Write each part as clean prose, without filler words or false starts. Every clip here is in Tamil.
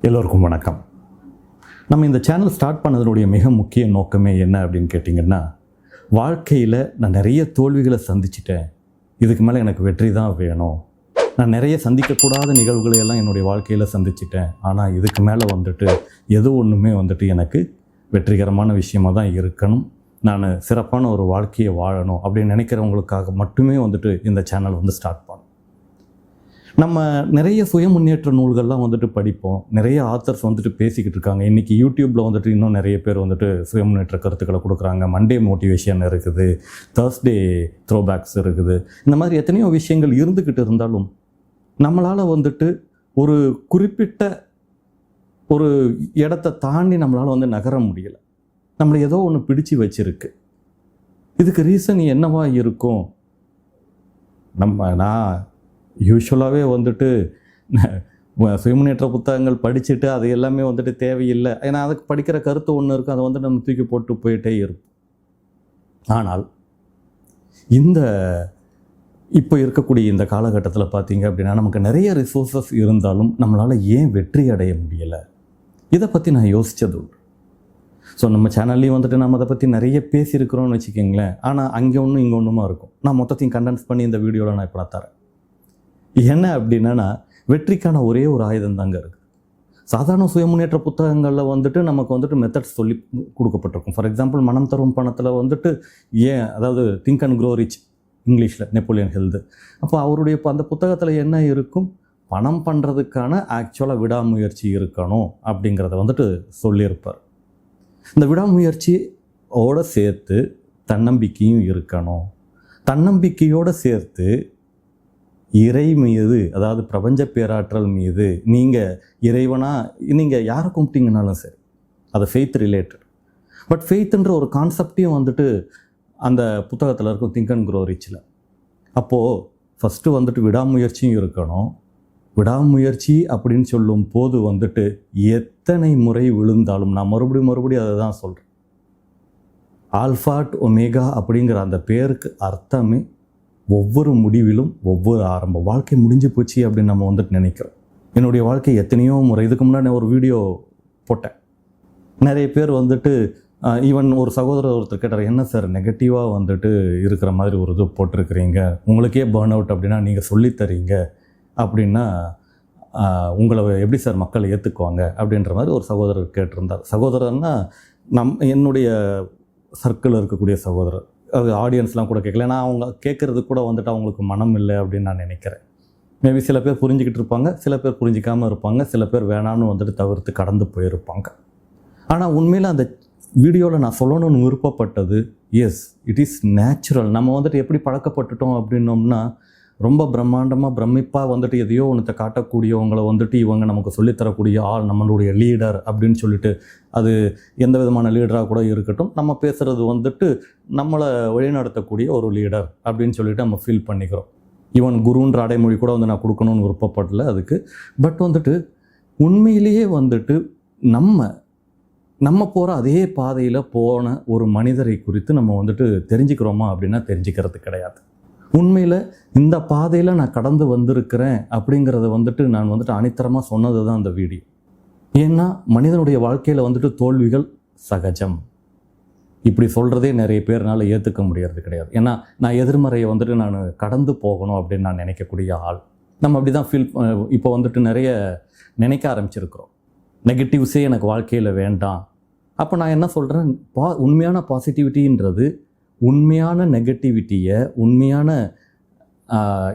எல்லோருக்கும் வணக்கம். நம்ம இந்த சேனல் ஸ்டார்ட் பண்ணதனுடைய மிக முக்கிய நோக்கமே என்ன அப்படின்னு கேட்டிங்கன்னா, வாழ்க்கையில் நான் நிறைய தோல்விகளை சந்திச்சிட்டேன், இதுக்கு மேலே எனக்கு வெற்றி தான் வேணும். நான் நிறைய சந்திக்கக்கூடாத நிகழ்வுகளை எல்லாம் என்னுடைய வாழ்க்கையில் சந்திச்சிட்டேன், ஆனால் இதுக்கு மேலே எது ஒன்றுமே எனக்கு வெற்றிகரமான விஷயமாக தான் இருக்கணும், நான் சிறப்பான ஒரு வாழ்க்கையை வாழணும் அப்படின்னு நினைக்கிறவங்களுக்காக மட்டுமே இந்த சேனல் ஸ்டார்ட் பண்ணணும். நம்ம நிறைய சுய முன்னேற்ற நூல்கள்லாம் படிப்போம், நிறைய ஆத்தர்ஸ் பேசிக்கிட்டு இருக்காங்க. இன்றைக்கி யூடியூப்பில் இன்னும் நிறைய பேர் சுய முன்னேற்ற கருத்துக்களை கொடுக்குறாங்க. மண்டே மோட்டிவேஷன் இருக்குது, தேர்ஸ்டே த்ரோபேக்ஸ் இருக்குது. இந்த மாதிரி எத்தனையோ விஷயங்கள் இருந்துக்கிட்டு இருந்தாலும் நம்மளால் ஒரு குறிப்பிட்ட ஒரு இடத்தை தாண்டி நம்மளால் நகர முடியலை. நம்மளை ஏதோ ஒன்று பிடிச்சு வச்சிருக்கு. இதுக்கு ரீசன் என்னவா இருக்கும்? நான் யூஸ்வலாகவே சுயமுன்னேற்ற புத்தகங்கள் படிச்சுட்டு அது எல்லாமே தேவையில்லை, ஏன்னா அதுக்கு படிக்கிற கருத்து ஒன்று இருக்கும், அதை நம்ம தூக்கி போட்டு போயிட்டே இருப்போம். ஆனால் இப்போ இருக்கக்கூடிய இந்த காலகட்டத்தில் பார்த்தீங்க அப்படின்னா, நமக்கு நிறைய ரிசோர்ஸஸ் இருந்தாலும் நம்மளால் ஏன் வெற்றி அடைய முடியலை, இதை பற்றி நான் யோசித்தது உண்டு. ஸோ நம்ம சேனல்லையும் நம்ம அதை பற்றி நிறைய பேசியிருக்கிறோம்னு வச்சுக்கிங்களேன். ஆனால் அங்கே ஒன்றும் இங்கே ஒன்றுமா இருக்கும். நான் மொத்தத்தையும் கண்டென்ஸ் பண்ணி இந்த வீடியோவில் நான் இப்போ தரேன். என்ன அப்படின்னா, வெற்றிக்கான ஒரே ஒரு ஆயுதம் தாங்க இருக்குது. சாதாரண சுய முன்னேற்ற புத்தகங்களில் நமக்கு மெத்தட்ஸ் சொல்லி கொடுக்கப்பட்டிருக்கும். ஃபார் எக்ஸாம்பிள், மனம் தரும் பணத்தில் அதாவது திங்க் அண்ட் க்ரோ ரிச், இங்கிலீஷில் நெப்போலியன் ஹில். அப்போ அவருடைய அந்த புத்தகத்தில் என்ன இருக்கும்? பணம் பண்ணுறதுக்கான ஆக்சுவலாக விடாமுயற்சி இருக்கணும் அப்படிங்கிறத சொல்லியிருப்பார். இந்த விடாமுயற்சியோடு சேர்த்து தன்னம்பிக்கையும் இருக்கணும். தன்னம்பிக்கையோடு சேர்த்து இறை மீது, அதாவது பிரபஞ்ச பேராற்றல் மீது, நீங்கள் நீங்கள் யாரை கும்பிட்டீங்கனாலும் சரி, அது ஃபெய்த் ரிலேட்டட். பட் ஃபெய்த்துன்ற ஒரு கான்செப்டையும் அந்த புத்தகத்தில் இருக்கும், திங்க் அண்ட் க்ரோ ரிச்சில். அப்போது ஃபஸ்ட்டு விடாமுயற்சியும் இருக்கணும். விடாமுயற்சி அப்படின்னு சொல்லும் போது எத்தனை முறை விழுந்தாலும், நான் மறுபடியும் அதை தான் சொல்கிறேன், ஆல்ஃபாட் ஒமேகா அப்படிங்கிற அந்த பேருக்கு அர்த்தமே ஒவ்வொரு முடிவிலும் ஒவ்வொரு ஆரம்பம். வாழ்க்கை முடிஞ்சு போச்சு அப்படின்னு நம்ம நினைக்கிறோம். என்னுடைய வாழ்க்கை எத்தனையோ முறை, இதுக்கு முன்னாடி நான் ஒரு வீடியோ போட்டேன். நிறைய பேர் ஈவன் ஒரு சகோதரர் ஒருத்தர் கேட்டார், என்ன சார் நெகட்டிவாக இருக்கிற மாதிரி ஒரு இது போட்டிருக்கிறீங்க, உங்களுக்கே பேர்ன் அவுட் அப்படின்னா நீங்கள் சொல்லித்தரீங்க அப்படின்னா உங்களை எப்படி சார் மக்கள் ஏற்றுக்குவாங்க அப்படின்ற மாதிரி ஒரு சகோதரர் கேட்டிருந்தார். சகோதரர்னா என்னுடைய சர்க்கிளில் இருக்கக்கூடிய சகோதரர், அது ஆடியன்ஸ்லாம் கூட கேட்கல. ஏன்னா அவங்க கேட்குறது கூட அவங்களுக்கு மனம் இல்லை அப்படின்னு நான் நினைக்கிறேன். மேபி சில பேர் புரிஞ்சுக்கிட்டு இருப்பாங்க, சில பேர் புரிஞ்சிக்காமல் இருப்பாங்க, சில பேர் வேணான்னு தவிர்த்து கடந்து போயிருப்பாங்க. ஆனால் உண்மையில் அந்த வீடியோவில் நான் சொல்லணும்னு விருப்பப்பட்டது, எஸ், இட் இஸ் நேச்சுரல். நம்ம எப்படி பழக்கப்பட்டுட்டோம் அப்படின்னோம்னா, ரொம்ப பிரம்மாண்டமாக பிரமிப்பாக எதையோ ஒன்றத்தை காட்டக்கூடியவங்களை இவங்க நமக்கு சொல்லித்தரக்கூடிய ஆள், நம்மளுடைய லீடர் அப்படின்னு சொல்லிட்டு, அது எந்த விதமான லீடராக கூட இருக்கட்டும், நம்ம பேசுகிறது நம்மளை வழிநடத்தக்கூடிய ஒரு லீடர் அப்படின்னு சொல்லிட்டு நம்ம ஃபீல் பண்ணிக்கிறோம். ஈவன் குருன்ற அடைமொழி கூட நான் கொடுக்கணும்னு விருப்பப்படல அதுக்கு. பட் உண்மையிலேயே நம்ம போகிற அதே பாதையில் போன ஒரு மனிதரை குறித்து நம்ம தெரிஞ்சுக்கிறோமா அப்படின்னா தெரிஞ்சுக்கிறது கிடையாது. உண்மையில் இந்த பாதையில் நான் கடந்து வந்திருக்கிறேன் அப்படிங்கிறத நான் அனித்தரமாக சொன்னது தான் அந்த வீடியோ. ஏன்னா மனிதனுடைய வாழ்க்கையில் தோல்விகள் சகஜம். இப்படி சொல்கிறதே நிறைய பேர்னால ஏற்றுக்க முடியறது கிடையாது. ஏன்னா நான் எதிர்மறையை நான் கடந்து போகணும் அப்படின்னு நான் நினைக்கக்கூடிய ஆள். நம்ம அப்படி தான் ஃபீல் இப்போ நிறைய நினைக்க ஆரம்பிச்சிருக்கிறோம். நெகட்டிவ்ஸே எனக்கு வாழ்க்கையில் வேண்டாம். அப்போ நான் என்ன சொல்கிறேன், உண்மையான பாசிட்டிவிட்டின்றது உண்மையான நெகட்டிவிட்டியை, உண்மையான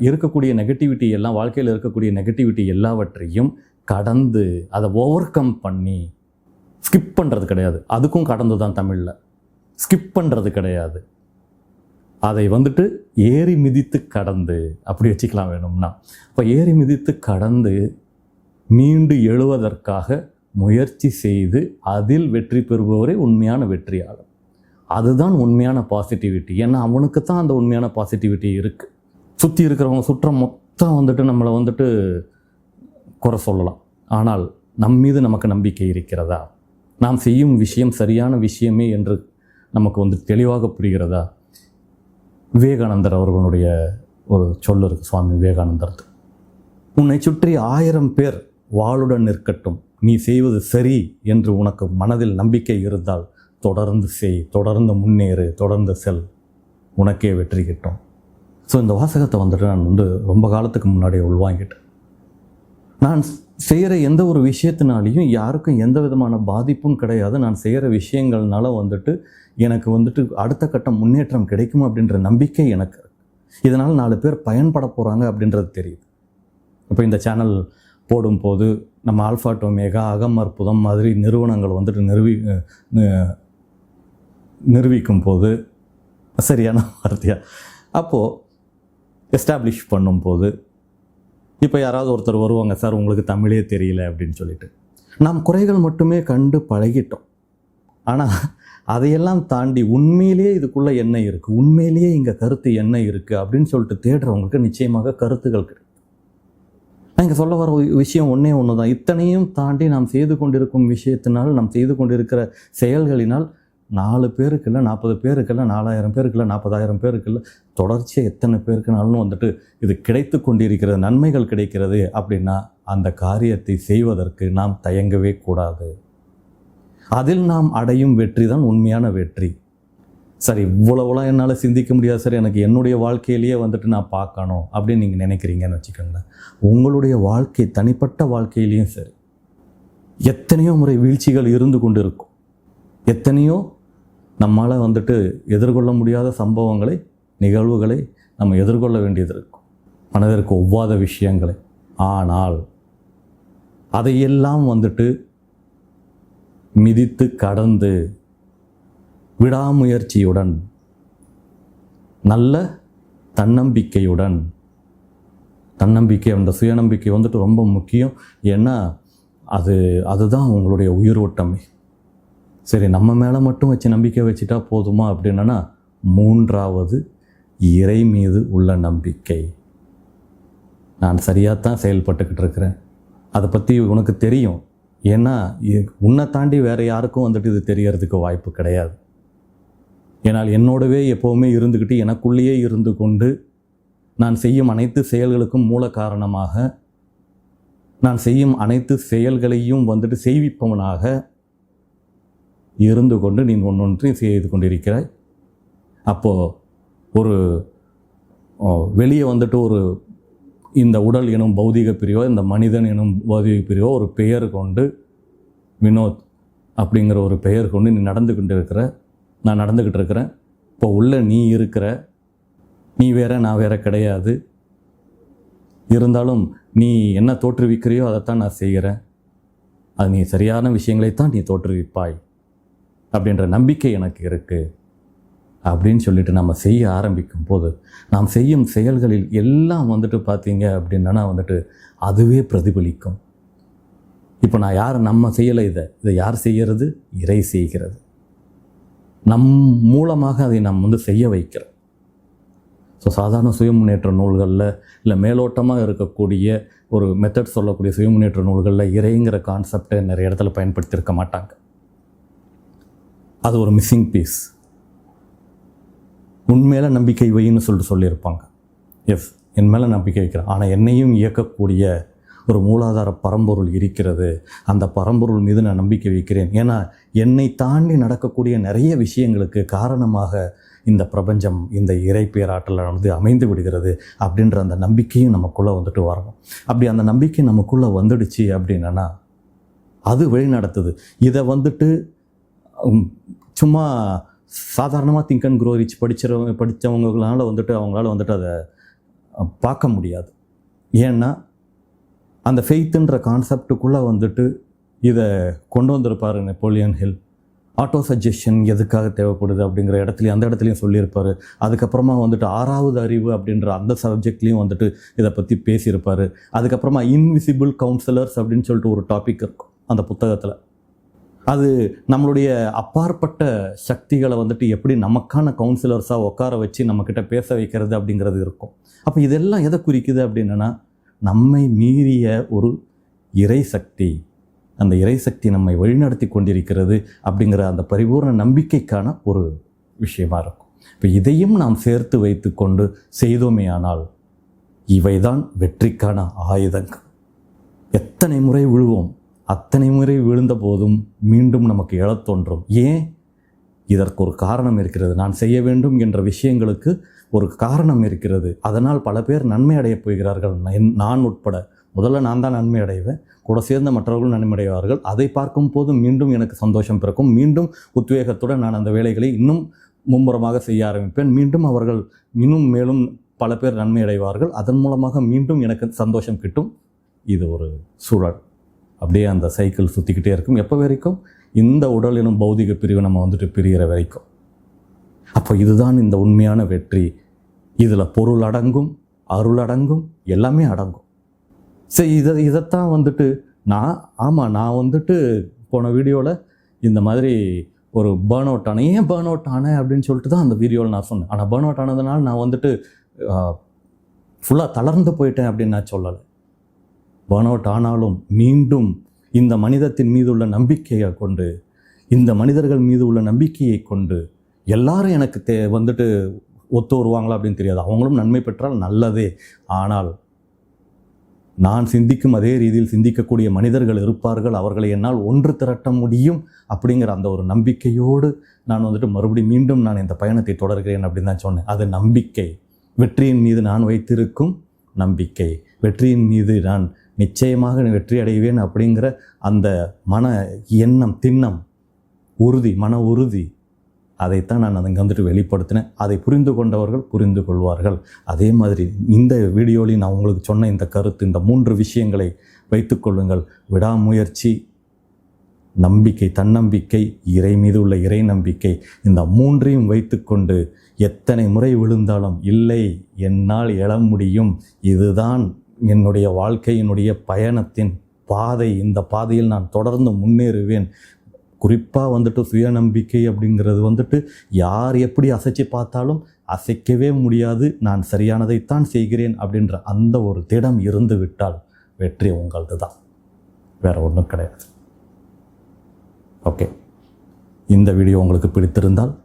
இருக்கக்கூடிய நெகட்டிவிட்டி எல்லாம், வாழ்க்கையில் இருக்கக்கூடிய நெகட்டிவிட்டி எல்லாவற்றையும் கடந்து அதை ஓவர் கம் பண்ணி, ஸ்கிப் பண்ணுறது கிடையாது, அதுக்கும் கடந்து தான் தமிழில், ஸ்கிப் பண்ணுறது கிடையாது, அதை ஏறி மிதித்து கடந்து, அப்படி வச்சுக்கலாம் வேணும்னா. இப்போ ஏறி மிதித்து கடந்து மீண்டு எழுவதற்காக முயற்சி செய்து அதில் வெற்றி பெறுபவரே உண்மையான வெற்றியாளர். அதுதான் உண்மையான பாசிட்டிவிட்டி. ஏன்னா அவனுக்கு தான் அந்த உண்மையான பாசிட்டிவிட்டி இருக்குது. சுற்றி இருக்கிறவங்க சுற்றம் மொத்தம் நம்மளை குறை சொல்லலாம். ஆனால் மீது நமக்கு நம்பிக்கை இருக்கிறதா? நாம் செய்யும் விஷயம் சரியான விஷயமே என்று நமக்கு தெளிவாக புரிகிறதா? விவேகானந்தர் அவர்களுடைய ஒரு சொல்லு இருக்குது, சுவாமி விவேகானந்தர், உன்னை சுற்றி 1000 பேர் வாளுடன் நிற்கட்டும், நீ செய்வது சரி என்று உனக்கு மனதில் நம்பிக்கை இருந்தால் தொடர்ந்து செய், தொடர்ந்து முன்னேறு, தொடர்ந்து செல், உனக்கே வெற்றி கிட்டும். ஸோ இந்த வாசகத்தை வந்துட்டு நான் ரொம்ப காலத்துக்கு முன்னாடி உள்வாங்கிட்டேன். நான் செய்கிற எந்த ஒரு விஷயத்தினாலையும் யாருக்கும் எந்த விதமான பாதிப்பும் கிடையாது. நான் செய்கிற விஷயங்கள்னால வந்துட்டு எனக்கு அடுத்த கட்ட முன்னேற்றம் கிடைக்கும் அப்படின்ற நம்பிக்கை எனக்கு இருக்குது. இதனால் 4 பேர் பயன்பட போகிறாங்க அப்படின்றது தெரியுது. இப்போ இந்த சேனல் போடும்போது நம்ம ஆல்ஃபா டு ஒமேகா, அகம் அற்புதம் மாதிரி நிறுவனங்கள் வந்துட்டு நிரூபிக்கும் போது, சரியான வார்த்தையா, அப்போது எஸ்டாப்ளிஷ் பண்ணும்போது இப்போ யாராவது ஒருத்தர் வருவாங்க, சார் உங்களுக்கு தமிழே தெரியல அப்படின்னு சொல்லிட்டு. நாம் குறைகள் மட்டுமே கண்டு பழகிட்டோம். ஆனால் அதையெல்லாம் தாண்டி உண்மையிலேயே இதுக்குள்ளே என்ன இருக்குது, உண்மையிலேயே இங்கே கருத்து என்ன இருக்குது அப்படின்னு சொல்லிட்டு தேடுறவங்களுக்கு நிச்சயமாக கருத்துக்கள் கிடைக்கும். நான் இங்கே சொல்ல வர விஷயம் ஒன்றே ஒன்று தான். இத்தனையும் தாண்டி நாம் செய்து கொண்டிருக்கும் விஷயத்தினால், நாம் செய்து கொண்டிருக்கிற செயல்களினால் 4 பேருக்கு இல்லை, 40 பேருக்கு இல்லை, 4000 பேருக்கு இல்லை, 40,000 பேருக்கு இல்லை, தொடர்ச்சியாக எத்தனை பேருக்குனாலும் வந்துட்டு இது கிடைத்து கொண்டிருக்கிறது, நன்மைகள் கிடைக்கிறது அப்படின்னா அந்த காரியத்தை செய்வதற்கு நாம் தயங்கவே கூடாது. அதில் நாம் அடையும் வெற்றி தான் உண்மையான வெற்றி. சரி, இவ்வளவுலாம் என்னால் சிந்திக்க முடியாது சார், எனக்கு என்னுடைய வாழ்க்கையிலேயே வந்துட்டு நான் பார்க்கணும் அப்படின்னு நீங்கள் நினைக்கிறீங்கன்னு வச்சுக்கோங்களேன். உங்களுடைய வாழ்க்கை, தனிப்பட்ட வாழ்க்கையிலையும் சரி, எத்தனையோ முறை வீழ்ச்சிகள் இருந்து கொண்டு இருக்கும். எத்தனையோ நம்மளால் வந்துட்டு எதிர்கொள்ள முடியாத சம்பவங்களை, நிகழ்வுகளை நம்ம எதிர்கொள்ள வேண்டியது இருக்கும், மனதிற்கு ஒவ்வாத விஷயங்களை. ஆனால் அதையெல்லாம் வந்துட்டு மிதித்து கடந்து விடாமுயற்சியுடன், நல்ல தன்னம்பிக்கையுடன், தன்னம்பிக்கை, அந்த சுயநம்பிக்கை வந்துட்டு ரொம்ப முக்கியம். ஏன்னா அதுதான் உங்களுடைய உயிரோட்டமே. சரி, நம்ம மேலே மட்டும் வச்சு நம்பிக்கை வச்சுட்டா போதுமா அப்படின்னா, 3வது இறை மீது உள்ள நம்பிக்கை. நான் சரியாகத்தான் செயல்பட்டுக்கிட்டு இருக்கிறேன், அதை பற்றி உனக்கு தெரியும். ஏன்னா உன்னை தாண்டி வேறு யாருக்கும் வந்துட்டு இது தெரியறதுக்கு வாய்ப்பு கிடையாது. ஏன்னால் என்னோடவே எப்போவுமே இருந்துக்கிட்டு, எனக்குள்ளேயே இருந்து கொண்டு நான் செய்யும் அனைத்து செயல்களுக்கும் மூல காரணமாக, நான் செய்யும் அனைத்து செயல்களையும் வந்துட்டு செய்விப்பவனாக இருந்து கொண்டு நீ ஒன்றொன்றையும் செய்து கொண்டிருக்கிறாய். அப்போது ஒரு வெளியே வந்துட்டு ஒரு இந்த உடல் எனும் பௌதிக பிரிவோ, இந்த மனிதன் எனும் பௌதிக பிரிவோ ஒரு பெயர் கொண்டு, வினோத் அப்படிங்கிற ஒரு பெயர் கொண்டு நீ நடந்து கொண்டு இருக்கிற, நான் நடந்துக்கிட்டு இருக்கிறேன். இப்போ உள்ள நீ இருக்கிற, நீ வேற நான் வேற கிடையாது. இருந்தாலும் நீ என்ன தோற்றுவிக்கிறியோ அதைத்தான் நான் செய்கிறேன். அது நீ சரியான விஷயங்களைத்தான் நீ தோற்றுவிப்பாய் அப்படின்ற நம்பிக்கை எனக்கு இருக்குது அப்படின்னு சொல்லிட்டு நம்ம செய்ய ஆரம்பிக்கும் போது, நாம் செய்யும் செயல்களில் எல்லாம் வந்துட்டு பார்த்தீங்க அப்படின்னா வந்துட்டு அதுவே பிரதிபலிக்கும். இப்போ நம்ம செய்யலை, இதை யார் செய்கிறது? இறை செய்கிறது. நம் மூலமாக அதை நாம் செய்ய வைக்கிறோம். ஸோ சாதாரண சுய முன்னேற்ற நூல்களில், இல்லை மேலோட்டமாக இருக்கக்கூடிய ஒரு மெத்தட் சொல்லக்கூடிய சுய முன்னேற்ற நூல்களில் இறைங்கிற கான்செப்டை நிறைய இடத்துல பயன்படுத்தியிருக்க மாட்டாங்க. அது ஒரு மிஸ்ஸிங் பீஸ். உன் மேலே நம்பிக்கை வைன்னு சொல்லியிருப்பாங்க. எஸ், என் மேலே நம்பிக்கை வைக்கிறேன், ஆனால் என்னையும் இயக்கக்கூடிய ஒரு மூலாதார பரம்பொருள் இருக்கிறது, அந்த பரம்பொருள் மீது நான் நம்பிக்கை வைக்கிறேன். ஏன்னா என்னை தாண்டி நடக்கக்கூடிய நிறைய விஷயங்களுக்கு காரணமாக இந்த பிரபஞ்சம், இந்த இறை பேராற்றல் அமைந்து விடுகிறது அப்படின்ற அந்த நம்பிக்கையும் நமக்குள்ளே வந்துட்டு வரணும். அப்படி அந்த நம்பிக்கை நமக்குள்ளே வந்துடுச்சு அப்படின்னா அது வழி நடத்துது. இதை வந்துட்டு சும்மா சாதாரணமாக திங்க் அண்ட் க்ரோ ரிச் படித்தவங்களால அவங்களால வந்துட்டு அதை பார்க்க முடியாது. ஏன்னா அந்த ஃபெய்த்துன்ற கான்செப்டுக்குள்ளே வந்துட்டு இதை கொண்டு வந்திருப்பார் நெப்போலியன் ஹில். ஆட்டோ சஜஷன் எதுக்காக தேவைப்படுது அப்படிங்கிற அந்த இடத்துலையும் சொல்லியிருப்பார். அதுக்கப்புறமா வந்துட்டு 6வது அறிவு அப்படின்ற அந்த சப்ஜெக்ட்லேயும் வந்துட்டு இதை பற்றி பேசியிருப்பார். அதுக்கப்புறமா இன்விசிபிள் கவுன்சிலர்ஸ் அப்படின்னு சொல்லிட்டு ஒரு டாபிக் இருக்கும் அந்த புத்தகத்தில். அது நம்மளுடைய அப்பாற்பட்ட சக்திகளை வந்துட்டு எப்படி நமக்கான கவுன்சிலர்ஸாக உட்கார வச்சு நம்மக்கிட்ட பேச வைக்கிறது அப்படிங்கிறது இருக்கும். அப்போ இதெல்லாம் எதை குறிக்குது அப்படின்னா, நம்மை மீறிய ஒரு இறை சக்தி, அந்த இறை சக்தி நம்மை வழிநடத்தி கொண்டிருக்கிறது அப்படிங்கிற அந்த பரிபூர்ண நம்பிக்கைக்கான ஒரு விஷயமா இருக்கும். இப்போ இதையும் நாம் சேர்த்து வைத்து கொண்டு செய்தோமே ஆனால் இவைதான் வெற்றிக்கான ஆயுதங்கள். எத்தனை முறை விழுவோம், அத்தனை முறை விழுந்த போதும் மீண்டும் நமக்கு எழத் தோன்றும். ஏன்? இதற்கு ஒரு காரணம் இருக்கிறது. நான் செய்ய வேண்டும் என்ற விஷயங்களுக்கு ஒரு காரணம் இருக்கிறது. அதனால் பல பேர் நன்மை அடையப் போகிறார்கள், நான் உட்பட. முதல்ல நான் தான் நன்மை அடைவேன், கூட சேர்ந்த மற்றவர்களும் நன்மை அடைவார்கள். அதை பார்க்கும் போது மீண்டும் எனக்கு சந்தோஷம் பிறக்கும். மீண்டும் உத்வேகத்துடன் நான் அந்த வேலைகளை இன்னும் மும்முரமாக செய்ய ஆரம்பிப்பேன். மீண்டும் அவர்கள் இன்னும் மேலும் பல பேர் நன்மை அடைவார்கள். அதன் மூலமாக மீண்டும் எனக்கு சந்தோஷம் கிட்டும். இது ஒரு சூழல். அப்படியே அந்த சைக்கிள் சுற்றிக்கிட்டே இருக்கும். எப்போ வரைக்கும்? இந்த உடல் எனும் பௌதிக பிரிவு நம்ம பிரிகிற வரைக்கும். அப்போ இதுதான் இந்த உண்மையான வெற்றி. இதில் பொருள் அடங்கும், அருள் அடங்கும், எல்லாமே அடங்கும். சரி, இதைத்தான் நான் போன வீடியோவில் இந்த மாதிரி ஒரு பேர்ன் அவுட் ஆனேன். ஏன் பேர்ன் அவுட் ஆனேன் அப்படின்னு சொல்லிட்டு தான் அந்த வீடியோவில் நான் சொன்னேன். ஆனால் பேர்ன் அவுட் ஆனதுனால நான் ஃபுல்லாக தளர்ந்து போயிட்டேன் அப்படின்னு நான் சொல்லலை. பேர்ன் அவுட் ஆனாலும் மீண்டும் இந்த மனிதத்தின் மீது உள்ள நம்பிக்கையை கொண்டு, இந்த மனிதர்கள் மீது உள்ள நம்பிக்கையை கொண்டு, எல்லாரும் எனக்கு ஒத்து வருவாங்களா அப்படின்னு தெரியாது. அவங்களும் நன்மை பெற்றால் நல்லதே. ஆனால் நான் சிந்திக்கும் அதே ரீதியில் சிந்திக்கக்கூடிய மனிதர்கள் இருப்பார்கள். அவர்களை என்னால் ஒன்று திரட்ட முடியும் அப்படிங்கிற அந்த ஒரு நம்பிக்கையோடு நான் மறுபடியும் மீண்டும் நான் இந்த பயணத்தை தொடர்கிறேன் அப்படின்னு தான் சொன்னேன். அது நம்பிக்கை. வெற்றியின் மீது நான் வைத்திருக்கும் நம்பிக்கை. வெற்றியின் மீது நான் நிச்சயமாக வெற்றி அடைவேன் அப்படிங்கிற அந்த மன எண்ணம், திண்ணம், உறுதி, மன உறுதி, அதைத்தான் நான் அங்கே வெளிப்படுத்தினேன். அதை புரிந்து கொண்டவர்கள் புரிந்து கொள்வார்கள். அதே மாதிரி இந்த வீடியோவில் நான் உங்களுக்கு சொன்ன இந்த கருத்து, இந்த 3 விஷயங்களை வைத்துக்கொள்ளுங்கள். விடாமுயற்சி, நம்பிக்கை, தன்னம்பிக்கை, இறை மீது உள்ள இறை நம்பிக்கை, இந்த 3ஐயும் வைத்துக்கொண்டு எத்தனை முறை விழுந்தாலும் இல்லை, என்னால் எழ முடியும், இதுதான் என்னுடைய வாழ்க்கை, என்னுடைய பயணத்தின் பாதை, இந்த பாதையில் நான் தொடர்ந்து முன்னேறுவேன். குறிப்பாக சுயநம்பிக்கை அப்படிங்கிறது யார் எப்படி அசைச்சு பார்த்தாலும் அசைக்கவே முடியாது, நான் சரியானதைத்தான் செய்கிறேன் அப்படின்ற அந்த ஒரு திடம் இருந்து விட்டால் வெற்றி உங்களது தான், வேற ஒன்றும் கிடையாது. ஓகே, இந்த வீடியோ உங்களுக்கு பிடித்திருந்தால்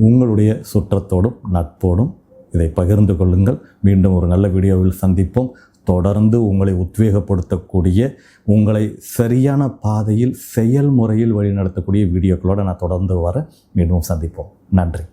உங்களுடைய சுற்றத்தோடும் நட்போடும் இதை பகிர்ந்து கொள்ளுங்கள். மீண்டும் ஒரு நல்ல வீடியோவில் சந்திப்போம். தொடர்ந்து உங்களை உத்வேகப்படுத்தக்கூடிய, உங்களை சரியான பாதையில் செயல்முறையில் வழிநடத்தக்கூடிய வீடியோக்களோடு நான் தொடர்ந்து வர மீண்டும் சந்திப்போம். நன்றி.